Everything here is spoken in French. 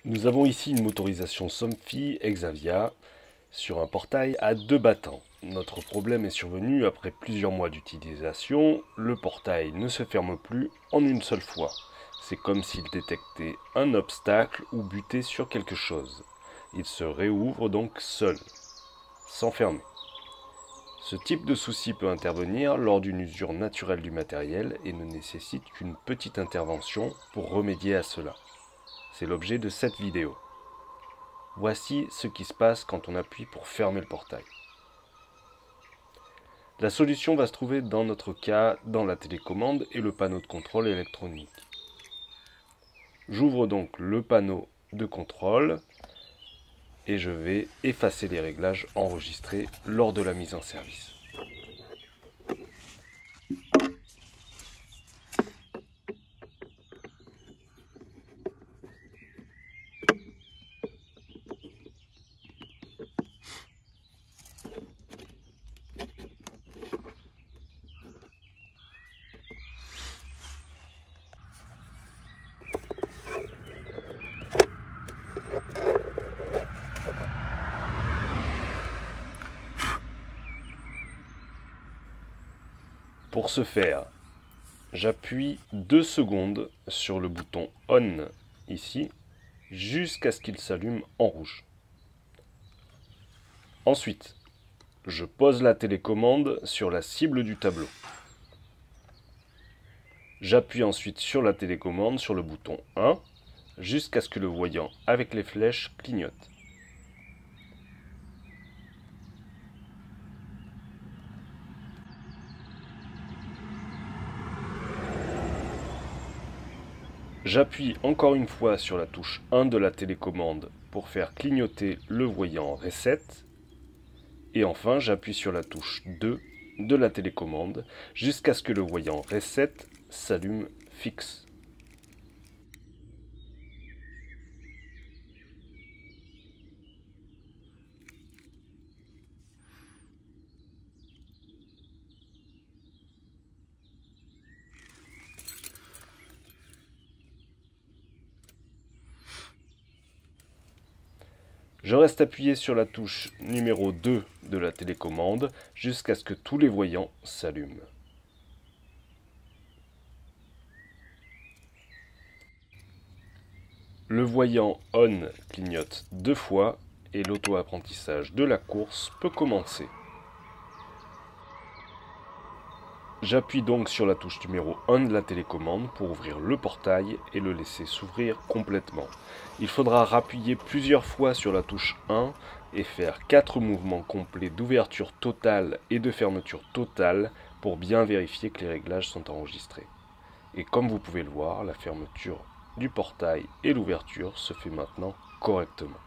Nous avons ici une motorisation Somfy Exavia sur un portail à 2 battants. Notre problème est survenu après plusieurs mois d'utilisation. Le portail ne se ferme plus en une seule fois. C'est comme s'il détectait un obstacle ou butait sur quelque chose. Il se réouvre donc seul, sans fermer. Ce type de souci peut intervenir lors d'une usure naturelle du matériel et ne nécessite qu'une petite intervention pour remédier à cela. C'est l'objet de cette vidéo. Voici ce qui se passe quand on appuie pour fermer le portail. La solution va se trouver dans notre cas dans la télécommande et le panneau de contrôle électronique. J'ouvre donc le panneau de contrôle et je vais effacer les réglages enregistrés lors de la mise en service. Pour ce faire, j'appuie 2 secondes sur le bouton ON ici, jusqu'à ce qu'il s'allume en rouge. Ensuite, je pose la télécommande sur la cible du tableau. J'appuie ensuite sur la télécommande sur le bouton 1, jusqu'à ce que le voyant avec les flèches clignote. J'appuie encore une fois sur la touche 1 de la télécommande pour faire clignoter le voyant Reset. Et enfin, j'appuie sur la touche 2 de la télécommande jusqu'à ce que le voyant Reset s'allume fixe. Je reste appuyé sur la touche numéro 2 de la télécommande jusqu'à ce que tous les voyants s'allument. Le voyant ON clignote 2 fois et l'auto-apprentissage de la course peut commencer. J'appuie donc sur la touche numéro 1 de la télécommande pour ouvrir le portail et le laisser s'ouvrir complètement. Il faudra rappuyer plusieurs fois sur la touche 1 et faire 4 mouvements complets d'ouverture totale et de fermeture totale pour bien vérifier que les réglages sont enregistrés. Et comme vous pouvez le voir, la fermeture du portail et l'ouverture se fait maintenant correctement.